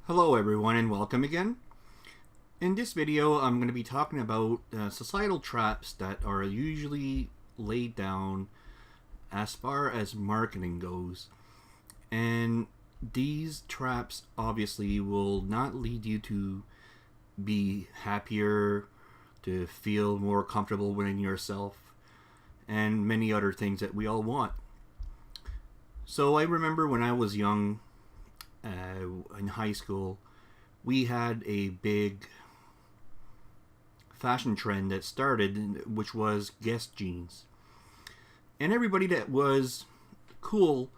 Hello everyone and welcome again. In this video I'm going to be talking about societal traps that are usually laid down as far as marketing goes. And these traps obviously will not lead you to be happier, to feel more comfortable within yourself, and many other things that we all want. So I remember when I was young, in high school, we had a big fashion trend that started, which was Guess jeans. And everybody that was cool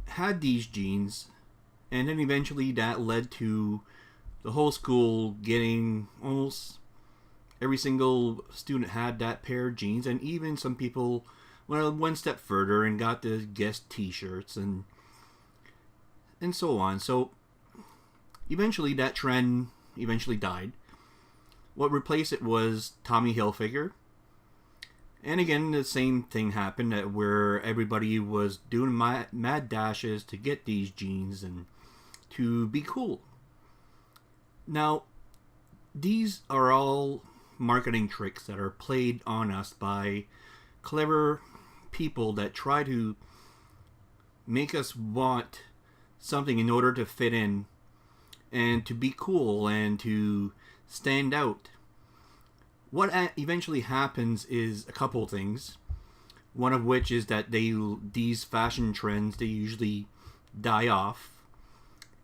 had these jeans, and then eventually that led to the whole school getting almost every single student had that pair of jeans, and even some people went one step further and got the Guess t-shirts and so on. So eventually that trend eventually died. What replaced it was Tommy Hilfiger. And again, the same thing happened, that where everybody was doing mad dashes to get these jeans and to be cool. Now, these are all marketing tricks that are played on us by clever people that try to make us want something in order to fit in and to be cool and to stand out. What eventually happens is a couple of things. One of which is that these fashion trends, they usually die off,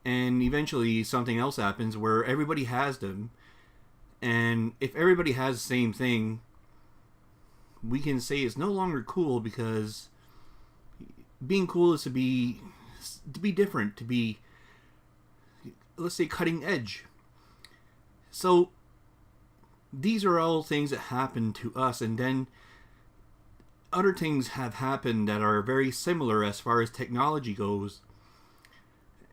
and eventually something else happens where everybody has them. And if everybody has the same thing, we can say it's no longer cool, because being cool is to be different, to be, let's say, cutting edge. So these are all things that happen to us, and then other things have happened that are very similar as far as technology goes.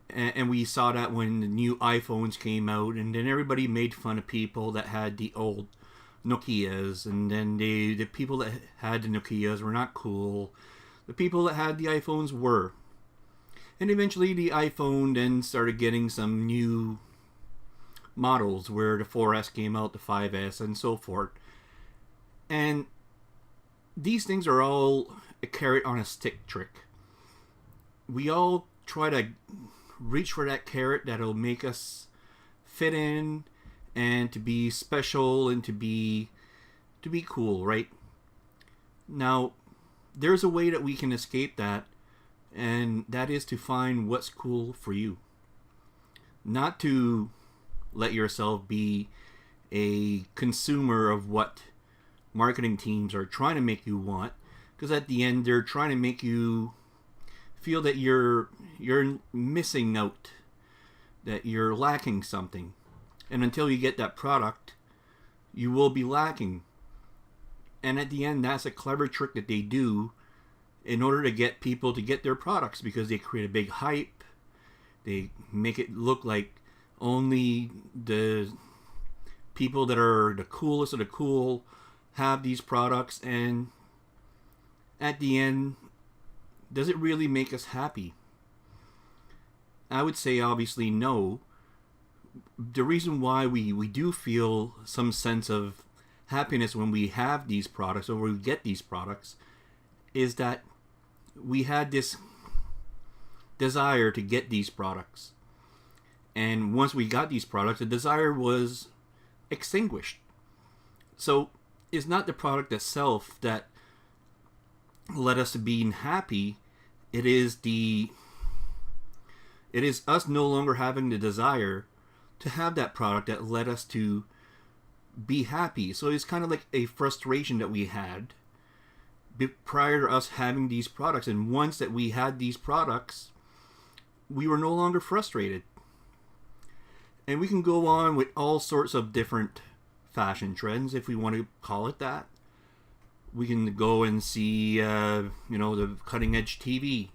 And we saw that when the new iPhones came out, and then everybody made fun of people that had the old Nokias, and then the people that had the Nokias were not cool. The people that had the iPhones were. And eventually the iPhone then started getting some new models, where the 4S came out, the 5S, and so forth. And these things are all a carrot on a stick trick. We all try to reach for that carrot that'll make us fit in and to be special and to be cool, right? Now, there's a way that we can escape that, and that is to find what's cool for you. Not to let yourself be a consumer of what marketing teams are trying to make you want, because at the end they're trying to make you feel that you're missing out, that you're lacking something. And until you get that product, you will be lacking. And at the end, that's a clever trick that they do in order to get people to get their products, because they create a big hype. They make it look like only the people that are the coolest of the cool have these products. And at the end, does it really make us happy? I would say obviously no. The reason why we do feel some sense of happiness when we have these products, or we get these products, is that we had this desire to get these products. And once we got these products, the desire was extinguished. So it's not the product itself that led us to being happy. It is us no longer having the desire to have that product that led us to be happy. So it's kind of like a frustration that we had prior to us having these products. And once that we had these products, we were no longer frustrated. And we can go on with all sorts of different fashion trends, if we want to call it that. We can go and see, the cutting edge TV.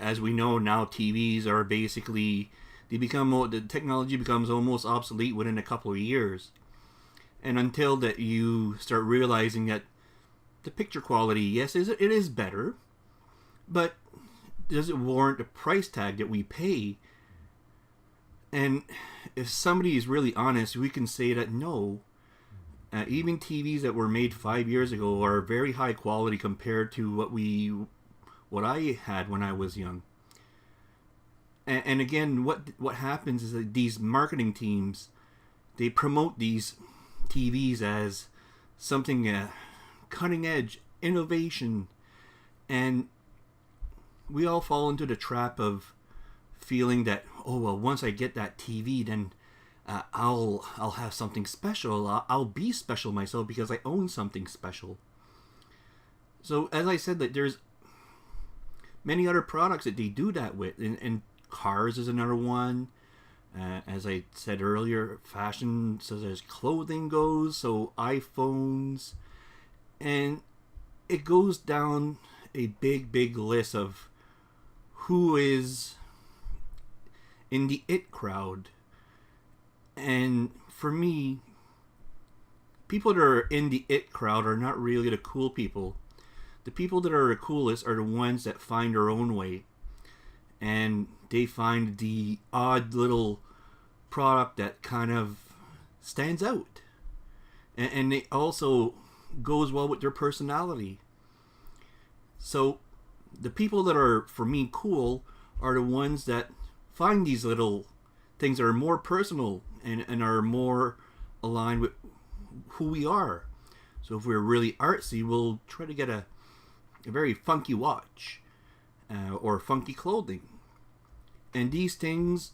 As we know now, TVs are basically, the technology becomes almost obsolete within a couple of years. And until that you start realizing that the picture quality, yes, it is better, but does it warrant the price tag that we pay And if somebody is really honest, we can say that no, even TVs that were made 5 years ago are very high quality compared to what I had when I was young. And again, what happens is that these marketing teams, they promote these TVs as something cutting edge, innovation, and we all fall into the trap of feeling that, oh well, once I get that TV, then I'll have something special. I'll be special myself because I own something special. So as I said, that there's many other products that they do that with, and cars is another one. As I said earlier, fashion, so there's clothing goes, so iPhones, and it goes down a big list of who is in the it crowd. And for me, people that are in the it crowd are not really the cool people. The people that are the coolest are the ones that find their own way, and they find the odd little product that kind of stands out, and it also goes well with their personality. So the people that are, for me, cool are the ones that find these little things that are more personal and are more aligned with who we are. So if we're really artsy, we'll try to get a very funky watch or funky clothing. And these things,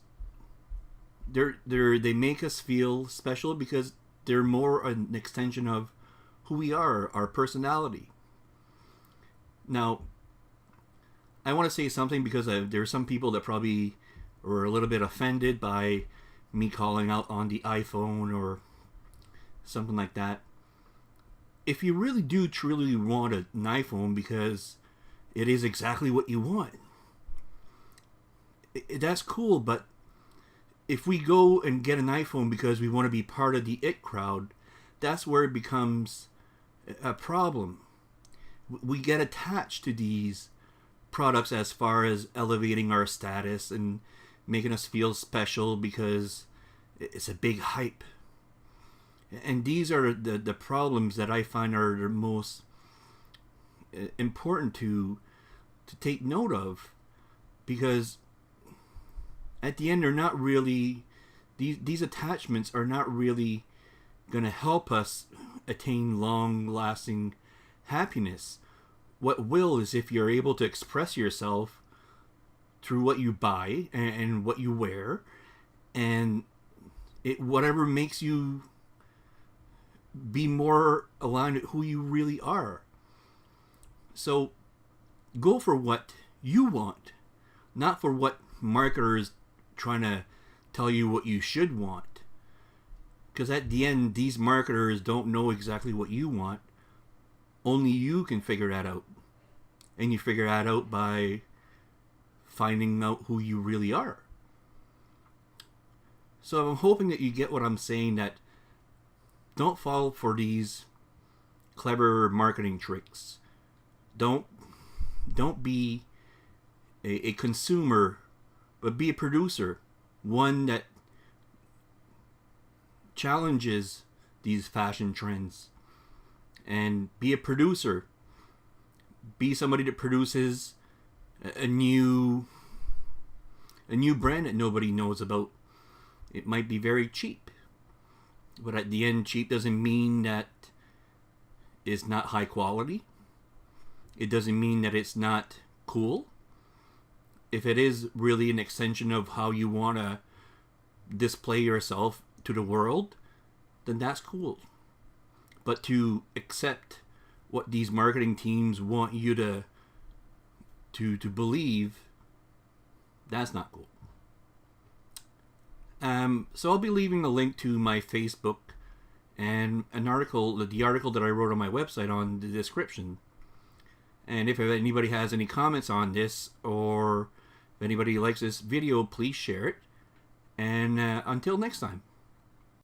they make us feel special because they're more an extension of who we are, our personality. Now, I want to say something because there are some people that probably were a little bit offended by me calling out on the iPhone or something like that. If you really do truly want an iPhone because it is exactly what you want, that's cool. But if we go and get an iPhone because we want to be part of the it crowd, that's where it becomes a problem. We get attached to these products as far as elevating our status and making us feel special because it's a big hype. And these are the problems that I find are the most important to take note of, because at the end they're not really, these attachments are not really going to help us attain long-lasting happiness. What will is if you're able to express yourself through what you buy and what you wear, and whatever makes you be more aligned with who you really are. So go for what you want, not for what marketers trying to tell you what you should want. Because at the end, these marketers don't know exactly what you want. Only you can figure that out. And you figure that out by finding out who you really are. So I'm hoping that you get what I'm saying, that don't fall for these clever marketing tricks. Don't be a consumer, but be a producer. One that challenges these fashion trends. And be a producer. Be somebody that produces a new brand that nobody knows about. It might be very cheap, but at the end, cheap doesn't mean that it's not high quality. It doesn't mean that it's not cool. If it is really an extension of how you want to display yourself to the world, then that's cool. But to accept what these marketing teams want you to believe, that's not cool. So I'll be leaving a link to my Facebook and the article that I wrote on my website on the description. And if anybody has any comments on this, or if anybody likes this video, please share it. And until next time.